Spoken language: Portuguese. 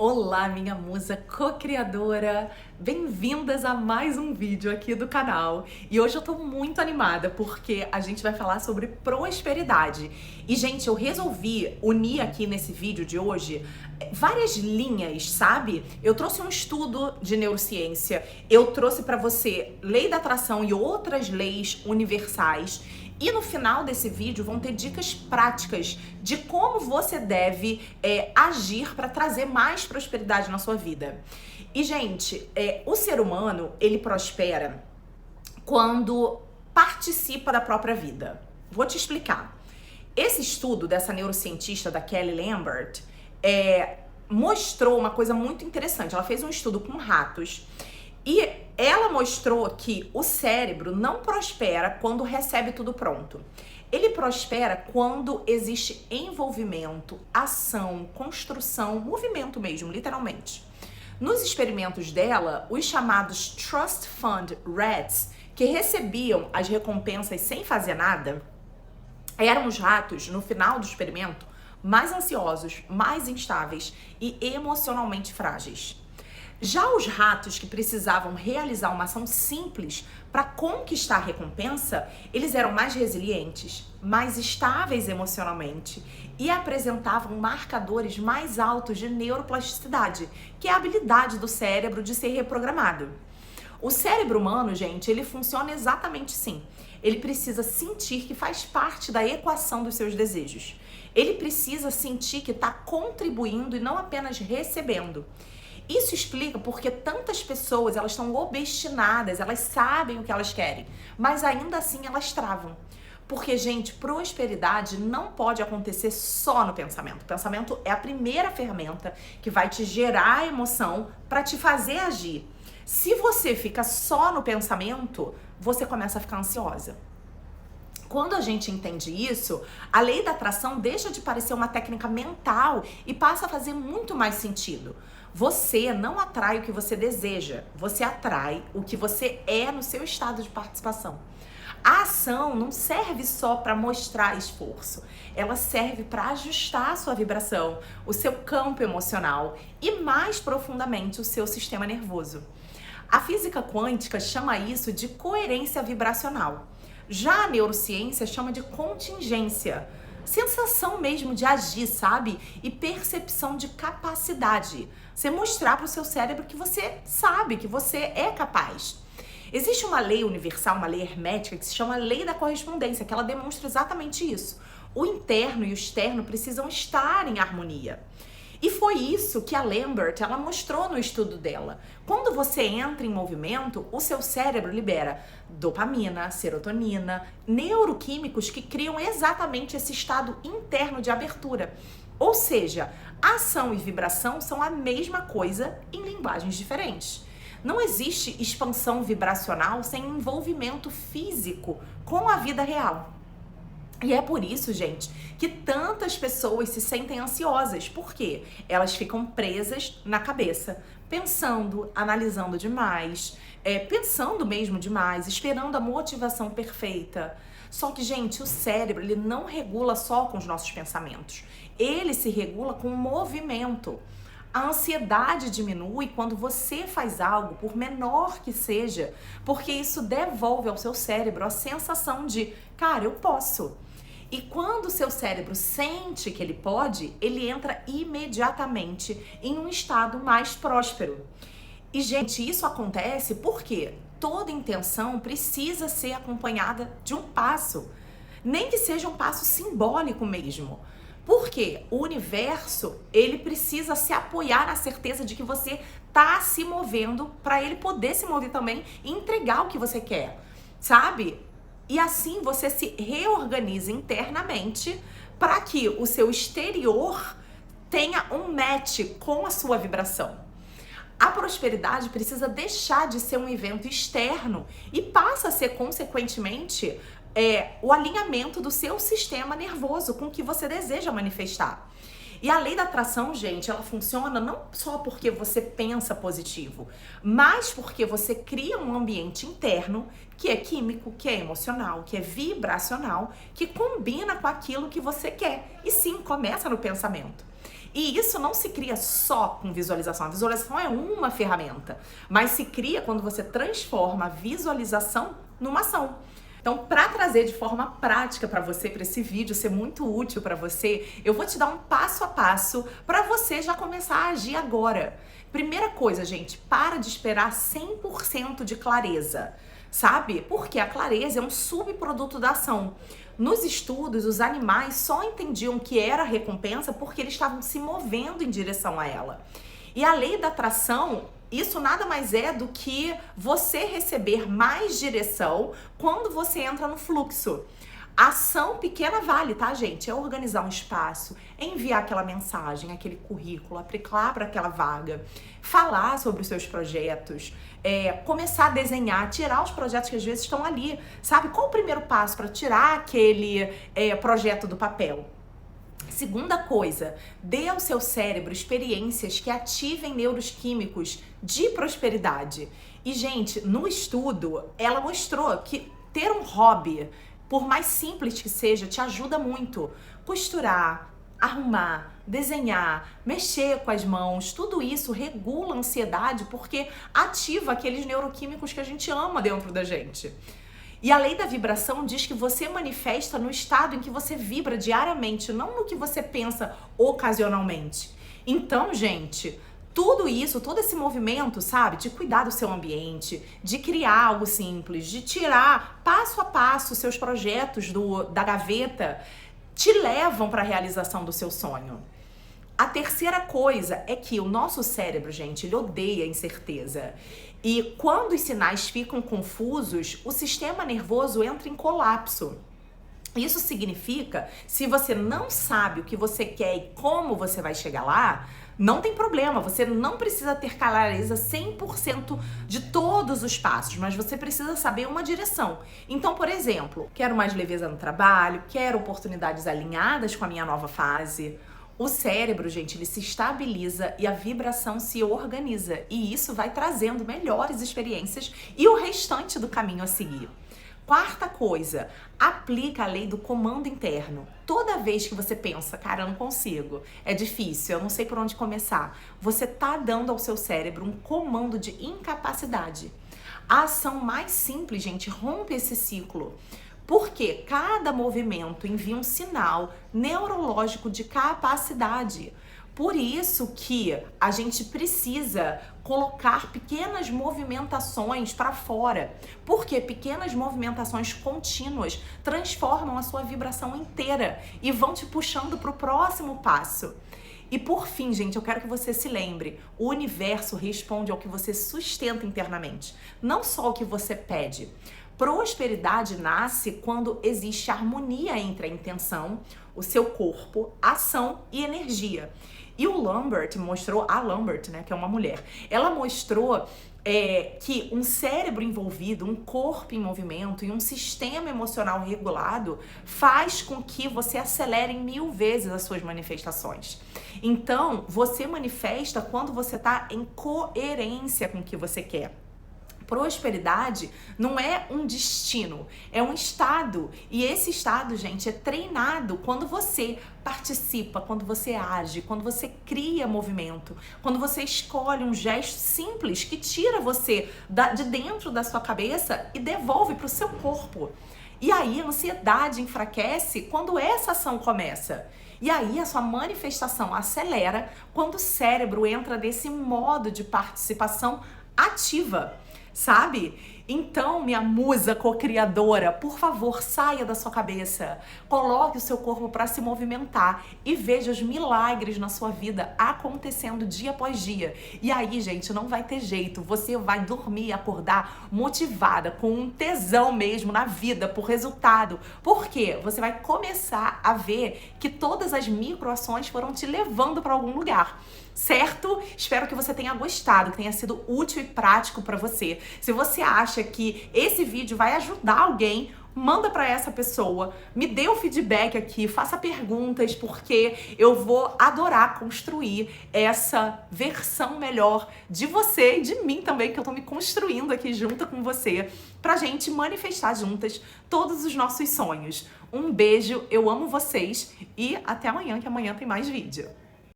Olá, minha musa co-criadora! Bem-vindas a mais um vídeo aqui do canal. E hoje eu tô muito animada porque a gente vai falar sobre prosperidade. E, gente, eu resolvi unir aqui nesse vídeo de hoje várias linhas, sabe? Eu trouxe um estudo de neurociência, eu trouxe pra você lei da atração e outras leis universais. E no final desse vídeo vão ter dicas práticas de como você deve agir para trazer mais prosperidade na sua vida. E, gente, o ser humano, ele prospera quando participa da própria vida. Vou te explicar. Esse estudo dessa neurocientista, da Kelly Lambert, mostrou uma coisa muito interessante. Ela fez um estudo com ratos e ela mostrou que o cérebro não prospera quando recebe tudo pronto. Ele prospera quando existe envolvimento, ação, construção, movimento mesmo, literalmente. Nos experimentos dela, os chamados Trust Fund Rats, que recebiam as recompensas sem fazer nada, eram os ratos, no final do experimento, mais ansiosos, mais instáveis e emocionalmente frágeis. Já os ratos que precisavam realizar uma ação simples para conquistar a recompensa, eles eram mais resilientes, mais estáveis emocionalmente e apresentavam marcadores mais altos de neuroplasticidade, que é a habilidade do cérebro de ser reprogramado. O cérebro humano, gente, ele funciona exatamente assim. Ele precisa sentir que faz parte da equação dos seus desejos. Ele precisa sentir que está contribuindo e não apenas recebendo. Isso explica porque tantas pessoas, elas estão obstinadas, elas sabem o que elas querem, mas ainda assim elas travam. Porque, gente, prosperidade não pode acontecer só no pensamento. O pensamento é a primeira ferramenta que vai te gerar emoção para te fazer agir. Se você fica só no pensamento, você começa a ficar ansiosa. Quando a gente entende isso, a lei da atração deixa de parecer uma técnica mental e passa a fazer muito mais sentido. Você não atrai o que você deseja, você atrai o que você é no seu estado de participação. A ação não serve só para mostrar esforço, ela serve para ajustar a sua vibração, o seu campo emocional e, mais profundamente, o seu sistema nervoso. A física quântica chama isso de coerência vibracional. Já a neurociência chama de contingência. Sensação mesmo de agir, sabe? E percepção de capacidade. Você mostrar para o seu cérebro que você sabe, que você é capaz. Existe uma lei universal, uma lei hermética, que se chama lei da correspondência, que ela demonstra exatamente isso. O interno e o externo precisam estar em harmonia. E foi isso que a Lambert, ela mostrou no estudo dela. Quando você entra em movimento, o seu cérebro libera dopamina, serotonina, neuroquímicos que criam exatamente esse estado interno de abertura. Ou seja, ação e vibração são a mesma coisa em linguagens diferentes. Não existe expansão vibracional sem envolvimento físico com a vida real. E é por isso, gente, que tantas pessoas se sentem ansiosas. Por quê? Elas ficam presas na cabeça, pensando, analisando demais, pensando mesmo demais, esperando a motivação perfeita. Só que, gente, o cérebro, ele não regula só com os nossos pensamentos. Ele se regula com o movimento. A ansiedade diminui quando você faz algo, por menor que seja, porque isso devolve ao seu cérebro a sensação de, cara, eu posso. E quando o seu cérebro sente que ele pode, ele entra imediatamente em um estado mais próspero. E, gente, isso acontece porque toda intenção precisa ser acompanhada de um passo. Nem que seja um passo simbólico mesmo. Porque o universo, ele precisa se apoiar na certeza de que você está se movendo para ele poder se mover também e entregar o que você quer, sabe? E assim você se reorganiza internamente para que o seu exterior tenha um match com a sua vibração. A prosperidade precisa deixar de ser um evento externo e passa a ser, consequentemente, o alinhamento do seu sistema nervoso com o que você deseja manifestar. E a lei da atração, gente, ela funciona não só porque você pensa positivo, mas porque você cria um ambiente interno que é químico, que é emocional, que é vibracional, que combina com aquilo que você quer. E sim, começa no pensamento. E isso não se cria só com visualização. A visualização é uma ferramenta, mas se cria quando você transforma a visualização numa ação. Então, para trazer de forma prática para você, para esse vídeo ser muito útil para você, eu vou te dar um passo a passo para você já começar a agir agora. Primeira coisa, gente, para de esperar 100% de clareza, sabe? Porque a clareza é um subproduto da ação. Nos estudos, os animais só entendiam que era recompensa porque eles estavam se movendo em direção a ela. E a lei da atração, isso nada mais é do que você receber mais direção quando você entra no fluxo. Ação pequena vale, tá, gente? É organizar um espaço, enviar aquela mensagem, aquele currículo, aplicar para aquela vaga, falar sobre os seus projetos, começar a desenhar, tirar os projetos que às vezes estão ali, sabe? Qual o primeiro passo para tirar aquele projeto do papel? Segunda coisa, dê ao seu cérebro experiências que ativem neuroquímicos de prosperidade. E, gente, no estudo, ela mostrou que ter um hobby, por mais simples que seja, te ajuda muito. Costurar, arrumar, desenhar, mexer com as mãos, tudo isso regula a ansiedade porque ativa aqueles neuroquímicos que a gente ama dentro da gente. E a lei da vibração diz que você manifesta no estado em que você vibra diariamente, não no que você pensa ocasionalmente. Então, gente, tudo isso, todo esse movimento, sabe, de cuidar do seu ambiente, de criar algo simples, de tirar passo a passo seus projetos da gaveta, te levam para a realização do seu sonho. A terceira coisa é que o nosso cérebro, gente, ele odeia a incerteza. E quando os sinais ficam confusos, o sistema nervoso entra em colapso. Isso significa, se você não sabe o que você quer e como você vai chegar lá, não tem problema, você não precisa ter clareza 100% de todos os passos, mas você precisa saber uma direção. Então, por exemplo, quero mais leveza no trabalho, quero oportunidades alinhadas com a minha nova fase. O cérebro, gente, ele se estabiliza e a vibração se organiza. E isso vai trazendo melhores experiências e o restante do caminho a seguir. Quarta coisa, aplica a lei do comando interno. Toda vez que você pensa, cara, eu não consigo, é difícil, eu não sei por onde começar, você tá dando ao seu cérebro um comando de incapacidade. A ação mais simples, gente, rompe esse ciclo. Porque cada movimento envia um sinal neurológico de capacidade. Por isso que a gente precisa colocar pequenas movimentações para fora. Porque pequenas movimentações contínuas transformam a sua vibração inteira e vão te puxando para o próximo passo. E por fim, gente, eu quero que você se lembre, o universo responde ao que você sustenta internamente, não só o que você pede. Prosperidade nasce quando existe harmonia entre a intenção, o seu corpo, ação e energia. E o Lambert mostrou, a Lambert, né, que é uma mulher, ela mostrou que um cérebro envolvido, um corpo em movimento e um sistema emocional regulado faz com que você acelere 1000 vezes as suas manifestações. Então, você manifesta quando você está em coerência com o que você quer. Prosperidade não é um destino, é um estado. E esse estado, gente, é treinado quando você participa, quando você age, quando você cria movimento, quando você escolhe um gesto simples que tira você de dentro da sua cabeça e devolve para o seu corpo. E aí a ansiedade enfraquece quando essa ação começa. E aí a sua manifestação acelera quando o cérebro entra nesse modo de participação ativa. Sabe? Então, minha musa co-criadora, por favor, saia da sua cabeça, coloque o seu corpo para se movimentar e veja os milagres na sua vida acontecendo dia após dia. E aí, gente, não vai ter jeito, você vai dormir e acordar motivada, com um tesão mesmo na vida, por resultado. Por quê? Você vai começar a ver que todas as microações foram te levando para algum lugar. Certo? Espero que você tenha gostado, que tenha sido útil e prático para você. Se você acha que esse vídeo vai ajudar alguém, manda para essa pessoa, me dê o feedback aqui, faça perguntas, porque eu vou adorar construir essa versão melhor de você e de mim também, que eu tô me construindo aqui junto com você, pra gente manifestar juntas todos os nossos sonhos. Um beijo, eu amo vocês e até amanhã, que amanhã tem mais vídeo.